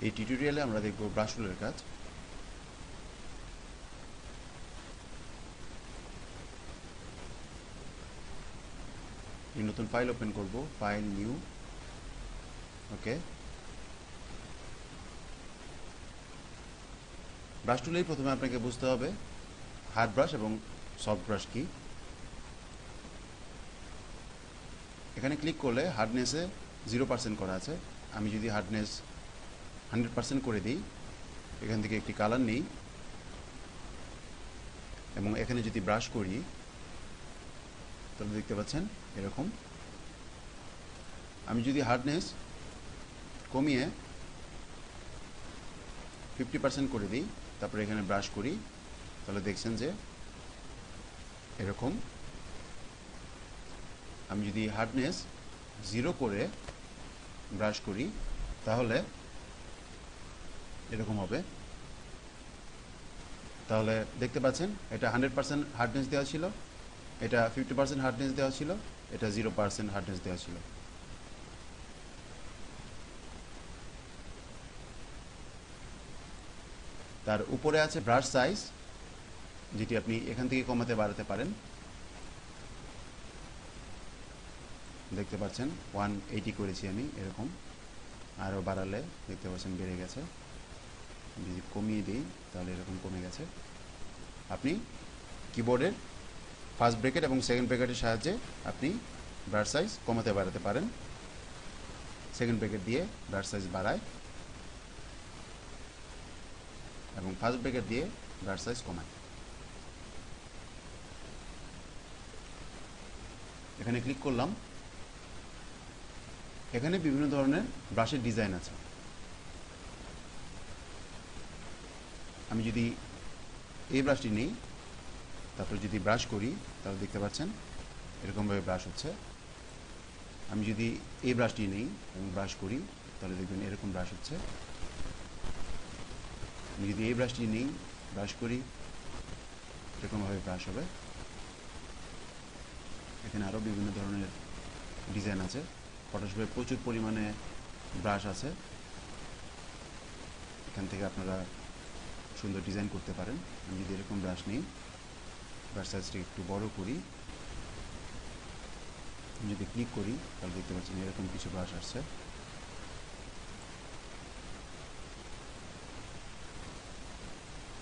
এই টিউটোরিয়ালে আমরা দেখব ব্রাশ টুলের কাজ। এই নতুন ফাইল ওপেন করব, ফাইল নিউ, ওকে। ব্রাশ টুলেই প্রথমে আপনাকে বুঝতে হবে হার্ড ব্রাশ এবং সফট ব্রাশ কি। এখানে ক্লিক করলে হার্ডনেসে 0% করা আছে। আমি যদি হার্ডনেস 100% করে দিই, এখান থেকে একটি কালার নিই এবং এখানে যদি ব্রাশ করি তাহলে দেখতে পাচ্ছেন এরকম। আমি যদি হার্ডনেস কমিয়ে 50% করে দিই, তারপরে এখানে ব্রাশ করি, তাহলে দেখছেন যে এরকম। আমি যদি হার্ডনেস 0 করে ব্রাশ করি তাহলে এরকম হবে। তাহলে দেখতে পাচ্ছেন এটা 100% হার্ডনেস দেওয়া ছিল, এটা 50% হার্ডনেস দেওয়া ছিল, এটা 0% হার্ডনেস দেওয়া ছিল। তার উপরে আছে ব্রাশ সাইজ, যেটি আপনি এখান থেকে কমাতে বাড়াতে পারেন। দেখতে পাচ্ছেন 180 করেছি আমি, এরকম। আরও বাড়ালে দেখতে পাচ্ছেন বেড়ে গেছে। যদি কমিয়ে দিই তাহলে এরকম কমে গেছে। আপনি কিবোর্ডের ফার্স্ট ব্র্যাকেট এবং সেকেন্ড ব্র্যাকেটের সাহায্যে আপনি ব্রাশ সাইজ কমাতে বাড়াতে পারেন। সেকেন্ড ব্র্যাকেট দিয়ে ব্রাশ সাইজ বাড়ায় এবং ফার্স্ট ব্র্যাকেট দিয়ে ব্রাশ সাইজ কমায়। এখানে ক্লিক করলাম। এখানে বিভিন্ন ধরনের ব্রাশের ডিজাইন আছে। আমি যদি এই ব্রাশটি নিই, তারপর যদি ব্রাশ করি তাহলে দেখতে পাচ্ছেন এরকমভাবে ব্রাশ হচ্ছে। আমি যদি এই ব্রাশটি নিই এবং ব্রাশ করি তাহলে দেখবেন এরকম ব্রাশ হচ্ছে। আমি যদি এই ব্রাশটি নিই, ব্রাশ করি, এরকমভাবে ব্রাশ হবে। এখানে আরও বিভিন্ন ধরনের ডিজাইন আছে। ফটোশপে প্রচুর পরিমাণে ব্রাশ আছে, এখান থেকে আপনারা সুন্দর ডিজাইন করতে পারেন। আমি যদি এরকম ব্রাশ নিই, ব্রাশ সাইজটা একটু বড় করি, যদি ক্লিক করি তাহলে দেখতে পাচ্ছেন এরকম কিছু ব্রাশ আসছে।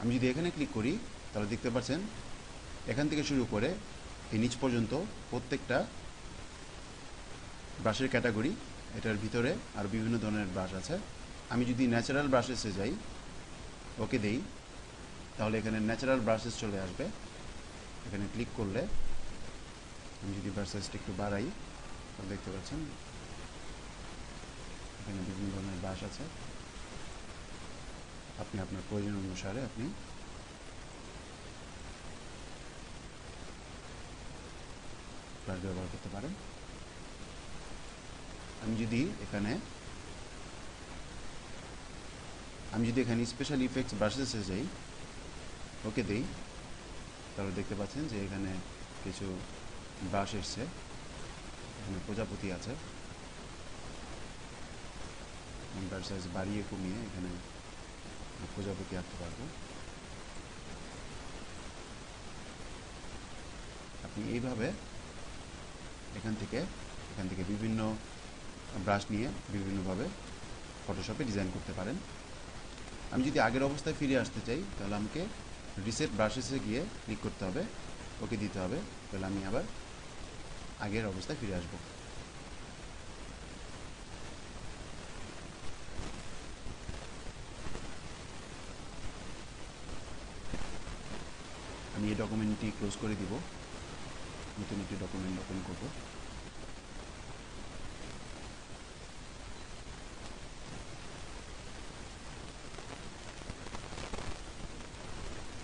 আমি যদি এখানে ক্লিক করি তাহলে দেখতে পাচ্ছেন এখান থেকে শুরু করে এই নিচ পর্যন্ত প্রত্যেকটা ব্রাশের ক্যাটাগরি। এটার ভিতরে আর বিভিন্ন ধরনের ব্রাশ আছে। আমি যদি ন্যাচারাল ব্রাশেসে যাই, ওকে দেই, তাহলে এখানে ন্যাচারাল ব্রাশেস চলে আসবে। এখানে ক্লিক করলে আমি যদি ব্রাশ সাইজটা একটু বাড়াই তাহলে দেখতে পাচ্ছেন এখানে বিভিন্ন ধরনের ব্রাশ আছে। আপনি আপনার প্রয়োজন অনুসারে আপনি ব্রাশ ব্যবহার করতে পারেন। আমি যদি এখানে স্পেশাল ইফেক্টস ব্রাশেসে যাই, ওকে দেই, তাহলে দেখতে পাচ্ছেন যে এখানে কিছু ব্রাশ এসছে। এখানে প্রজাপতি আছে। ব্রাশ সাইজ বাড়িয়ে কমিয়ে এখানে প্রজাপতি আঁকতে পারবো। আপনি এইভাবে এখান থেকে বিভিন্ন ব্রাশ নিয়ে বিভিন্নভাবে ফটোশপে ডিজাইন করতে পারেন। আমি যদি আগের অবস্থায় ফিরে আসতে চাই তাহলে আমাকে রিসেট ব্রাশেসে গিয়ে ক্লিক করতে হবে, ওকে দিতে হবে, তাহলে আমি আবার আগের অবস্থায় ফিরে আসব। আমি এই ডকুমেন্টটি ক্লোজ করে দিব, নতুন একটি ডকুমেন্ট ওপেন করব।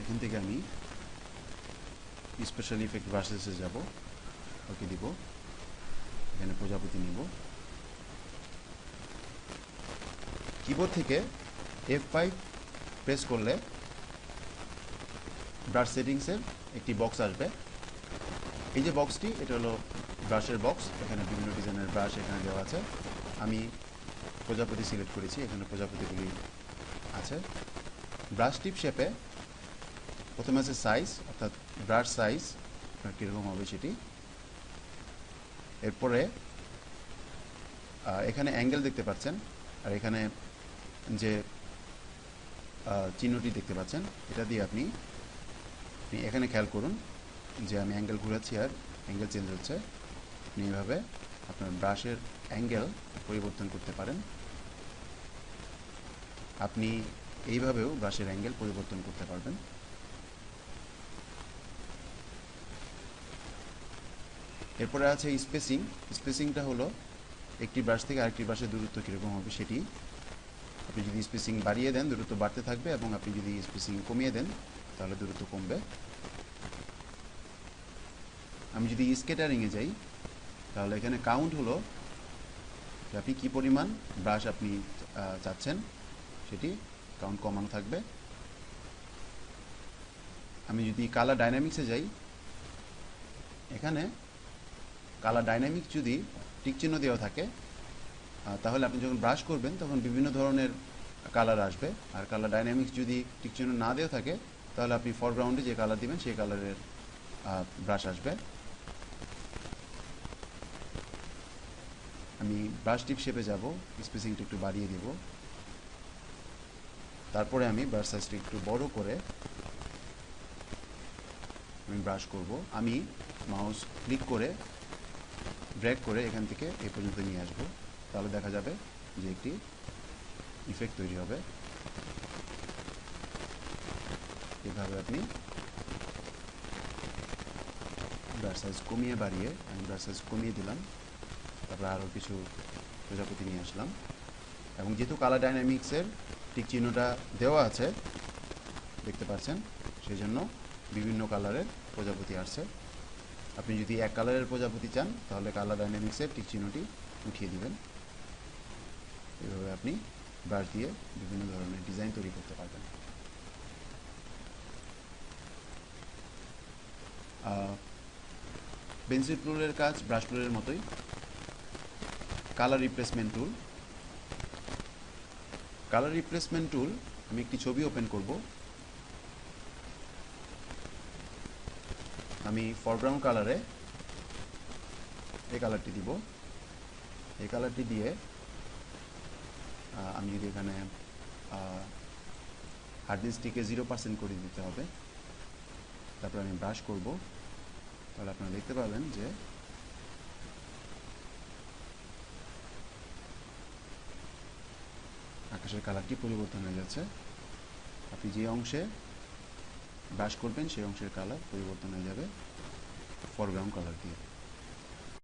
এখান থেকে আমি স্পেশাল ইফেক্ট ব্রাশেসে যাব, ওকে দিব, এখানে প্রজাপতি নিব। কিবোর্ড থেকে F5 প্রেস করলে ব্রাশ সেটিংসের একটি বক্স আসবে। এই যে বক্সটি, এটা হলো ব্রাশের বক্স। এখানে বিভিন্ন ডিজাইনের ব্রাশ এখানে দেওয়া আছে। আমি প্রজাপতি সিলেক্ট করেছি, এখানে প্রজাপতিগুলি আছে। ব্রাশ টিপ শেপে প্রথমে আছে সাইজ, অর্থাৎ ব্রাশ সাইজ কীরকম হবে সেটি। এরপরে এখানে অ্যাঙ্গেল দেখতে পাচ্ছেন, আর এখানে যে চিহ্নটি দেখতে পাচ্ছেন এটা দিয়ে আপনি এখানে খেয়াল করুন যে আমি অ্যাঙ্গেল ঘুরাচ্ছি আর অ্যাঙ্গেল চেঞ্জ হচ্ছে। আপনি এইভাবে আপনার ব্রাশের অ্যাঙ্গেল পরিবর্তন করতে পারেন। আপনি এইভাবেও ব্রাশের অ্যাঙ্গেল পরিবর্তন করতে পারবেন। এরপরে আছে স্পেসিং। স্পেসিংটা হলো একটি ব্রাশ থেকে আরেকটি ব্রাশের দূরত্ব কীরকম হবে সেটি। আপনি যদি স্পেসিং বাড়িয়ে দেন দূরত্ব বাড়তে থাকবে, এবং আপনি যদি স্পেসিং কমিয়ে দেন তাহলে দূরত্ব কমবে। আমি যদি স্কেটারিংয়ে যাই তাহলে এখানে কাউন্ট হলো আপনি কী পরিমাণ ব্রাশ আপনি চাচ্ছেন সেটি কাউন্ট কমানো থাকবে। আমি যদি কালার ডাইনামিক্সে যাই, এখানে কালার ডাইনামিক্স যদি টিক চিহ্ন দেওয়া থাকে তাহলে আপনি যখন ব্রাশ করবেন তখন বিভিন্ন ধরনের কালার আসবে। আর কালার ডাইনামিক্স যদি টিক চিহ্ন না দেওয়া থাকে তাহলে আপনি ফরগ্রাউন্ডে যে কালার দিবেন সেই কালারের ব্রাশ আসবে। আমি ব্রাশ টিপ শেপে যাব, স্পেসিংটা একটু বাড়িয়ে দেব, তারপরে আমি ব্রাশ সাইজটা একটু বড় করে আমি ব্রাশ করব। আমি মাউস ক্লিক করে ড্র্যাগ করে এখান থেকে এই পর্যন্ত নিয়ে আসব, তাহলে দেখা যাবে যে একটি ইফেক্ট তৈরি হবে। এভাবে আপনি ব্রাশ সাইজ কমিয়ে বাড়িয়ে, আমি ব্রাশ সাইজ কমিয়ে দিলাম, তারপরে আরও কিছু প্রজাপতি নিয়ে আসলাম। এবং যেহেতু কালার ডাইনামিক্সের টিক চিহ্নটা দেওয়া আছে দেখতে পাচ্ছেন, সেই জন্য বিভিন্ন কালারের প্রজাপতি আসছে। আপনি যদি এক কালারের প্রজাপতি চান তাহলে কালার ডাইনামিক্সের টিক চিহ্নটি উঠিয়ে দিবেন। এভাবে আপনি ব্রাশ দিয়ে বিভিন্ন ধরনের ডিজাইন তৈরি করতে পারবেন। পেন্সিল টুলের কাজ ব্রাশ টুলের মতোই। কালার রিপ্লেসমেন্ট টুল। কালার রিপ্লেসমেন্ট টুল, আমি একটি ছবি ওপেন করব। আমি ফরগ্রাউন্ড কালারে এই কালারটি দিব। এই কালারটি দিয়ে আমি যদি এখানে হার্ডনেসটিকে 0% করে দিতে হবে, তারপর আমি ব্রাশ করব, তাহলে আপনারা দেখতে পাবেন যে আকাশের কালারটি পরিবর্তন হয়ে যাচ্ছে। আপনি যে অংশে ব্রাশ করবেন সেই অংশের কালার পরিবর্তন হয়ে যাবে ফরগ্রাউন্ড কালার দিয়ে।